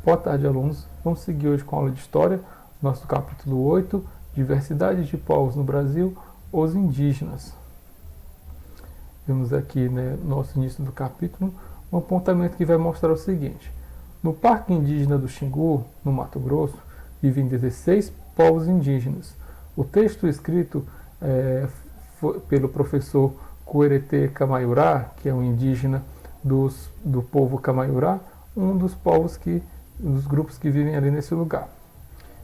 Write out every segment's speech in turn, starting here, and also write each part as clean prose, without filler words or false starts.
Boa tarde, alunos. Vamos seguir hoje com a aula de História, nosso capítulo 8, Diversidade de Povos no Brasil, os Indígenas. Vemos aqui, né, no nosso início do capítulo, um apontamento que vai mostrar o seguinte. No Parque Indígena do Xingu, no Mato Grosso, vivem 16 povos indígenas. O texto escrito pelo professor Cueretê Camaiurá, que é um indígena do povo Camaiurá, um dos povos dos grupos que vivem ali nesse lugar.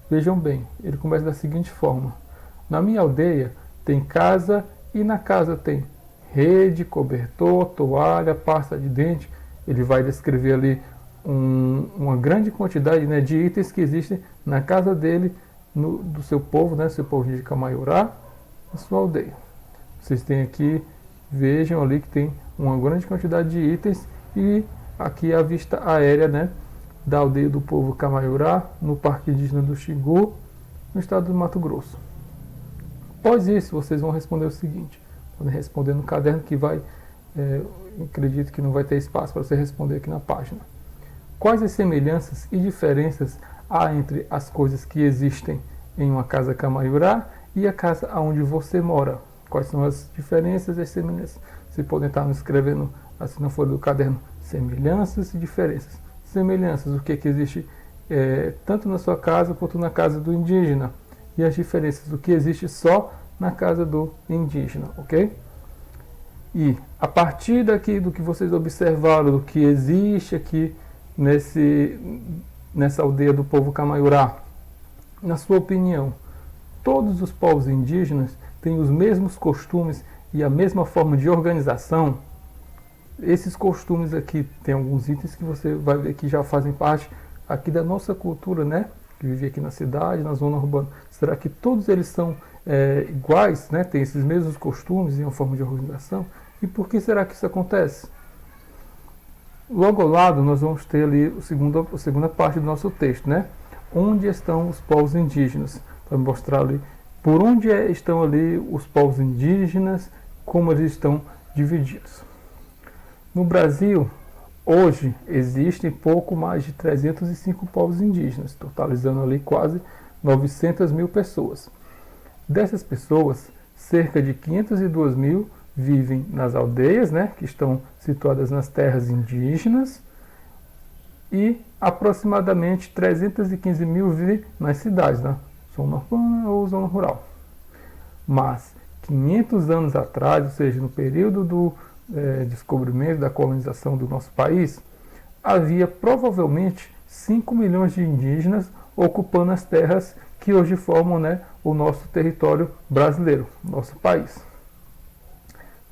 Vejam bem, ele começa da seguinte forma: na minha aldeia tem casa e na casa tem rede, cobertor, toalha, pasta de dente. Ele vai descrever ali uma grande quantidade, né, de itens que existem na casa dele, do seu povo, né, seu povo de Camaiurá, na sua aldeia. Vocês têm aqui, vejam ali que tem uma grande quantidade de itens e aqui a vista aérea, né, da aldeia do povo Camaiurá, no Parque Indígena do Xingu, no estado do Mato Grosso. Após isso, vocês vão responder o seguinte, podem responder no caderno que acredito que não vai ter espaço para você responder aqui na página. Quais as semelhanças e diferenças há entre as coisas que existem em uma casa Camaiurá e a casa onde você mora? Quais são as diferenças e as semelhanças? Vocês podem estar escrevendo assim na folha do caderno, semelhanças e diferenças. Semelhanças, o que existe tanto na sua casa quanto na casa do indígena. E as diferenças, o que existe só na casa do indígena, ok? E a partir daqui do que vocês observaram, do que existe aqui nessa aldeia do povo Camaiurá, na sua opinião, todos os povos indígenas têm os mesmos costumes e a mesma forma de organização? Esses costumes aqui, tem alguns itens que você vai ver que já fazem parte aqui da nossa cultura, né? Que vive aqui na cidade, na zona urbana. Será que todos eles são iguais, né? Tem esses mesmos costumes e uma forma de organização? E por que será que isso acontece? Logo ao lado, nós vamos ter ali a segunda parte do nosso texto, né? Onde estão os povos indígenas? Vai mostrar ali por onde estão ali os povos indígenas, como eles estão divididos. No Brasil, hoje, existem pouco mais de 305 povos indígenas, totalizando ali quase 900 mil pessoas. Dessas pessoas, cerca de 502 mil vivem nas aldeias, né, que estão situadas nas terras indígenas, e aproximadamente 315 mil vivem nas cidades, né, zona urbana ou zona rural. Mas 500 anos atrás, ou seja, no período do descobrimento da colonização do nosso país, havia provavelmente 5 milhões de indígenas ocupando as terras que hoje formam, né, o nosso território brasileiro, nosso país.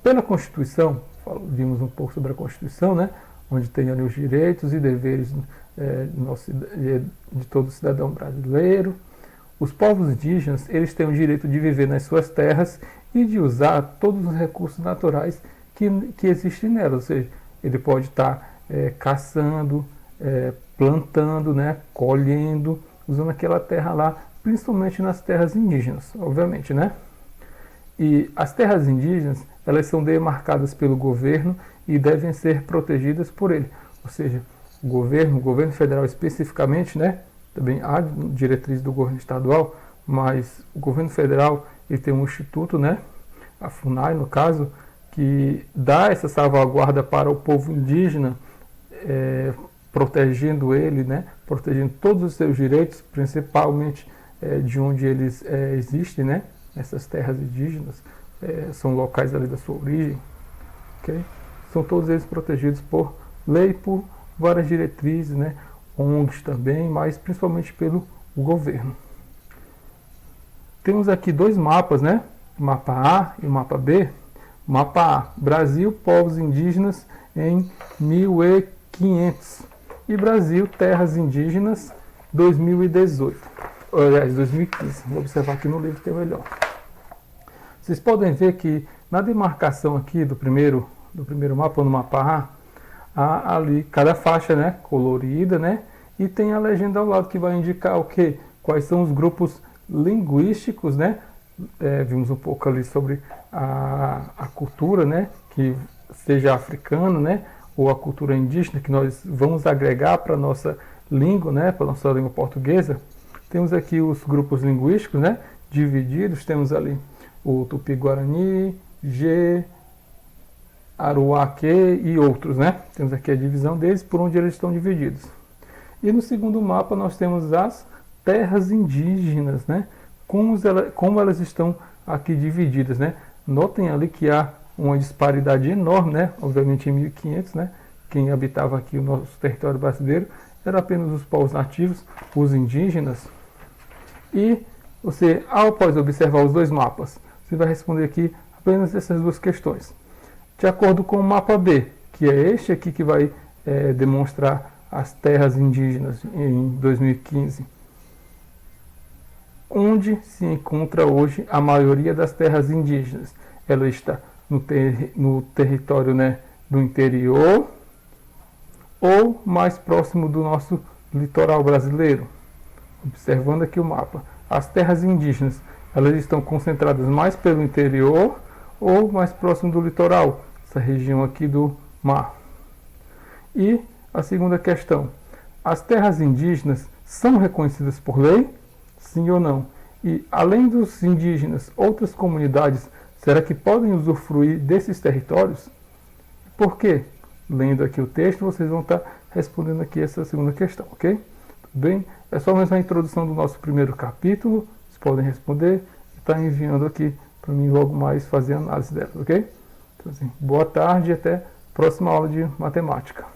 Pela Constituição, vimos um pouco sobre a Constituição, né, onde tem ali os direitos e deveres de todo cidadão brasileiro. Os povos indígenas, eles têm o direito de viver nas suas terras e de usar todos os recursos naturais que existem nelas. Ou seja, ele pode estar caçando, plantando, né, colhendo, usando aquela terra lá, principalmente nas terras indígenas, obviamente, né? E as terras indígenas, elas são demarcadas pelo governo e devem ser protegidas por ele. Ou seja, o governo federal especificamente, né? Também há diretriz do governo estadual, mas o governo federal ele tem um instituto, né? A FUNAI, no caso, que dá essa salvaguarda para o povo indígena, protegendo ele, né? Protegendo todos os seus direitos, principalmente de onde eles existem, né? Essas terras indígenas são locais ali da sua origem, okay? São todos eles protegidos por lei, por várias diretrizes, né? ONGs também, mas principalmente pelo governo. Temos aqui dois mapas, né? O mapa A e o mapa B. O mapa A, Brasil, povos indígenas em 1500. E Brasil, terras indígenas, 2018. Aliás, 2015. Vou observar aqui no livro que é melhor. Vocês podem ver que na demarcação aqui do primeiro mapa, no mapa A, há ali cada faixa, né, colorida, né? E tem a legenda ao lado que vai indicar o quê? Quais são os grupos linguísticos, né? Vimos um pouco ali sobre a cultura, né? Que seja africana, né? Ou a cultura indígena, que nós vamos agregar para a nossa língua, né, para nossa língua portuguesa, temos aqui os grupos linguísticos, né, divididos. Temos ali o Tupi-Guarani, G, Aruaque e outros, né? Temos aqui a divisão deles, por onde eles estão divididos. E no segundo mapa nós temos as terras indígenas, né? Como elas estão aqui divididas, né? Notem ali que há uma disparidade enorme, né? Obviamente em 1500, né? Quem habitava aqui o nosso território brasileiro era apenas os povos nativos, os indígenas. E você, após observar os dois mapas, você vai responder aqui apenas essas duas questões. De acordo com o mapa B, que é este aqui que vai demonstrar as terras indígenas em 2015, onde se encontra hoje a maioria das terras indígenas? Ela está no território, né, do interior ou mais próximo do nosso litoral brasileiro? Observando aqui o mapa, as terras indígenas, elas estão concentradas mais pelo interior ou mais próximo do litoral, essa região aqui do mar. E a segunda questão, as terras indígenas são reconhecidas por lei? Sim ou não? E além dos indígenas, outras comunidades, será que podem usufruir desses territórios? Por quê? Lendo aqui o texto, vocês vão estar respondendo aqui essa segunda questão, ok? Tudo bem? É só mesmo a introdução do nosso primeiro capítulo, vocês podem responder e estar enviando aqui para mim logo mais fazer a análise delas, ok? Então, assim, boa tarde e até a próxima aula de matemática.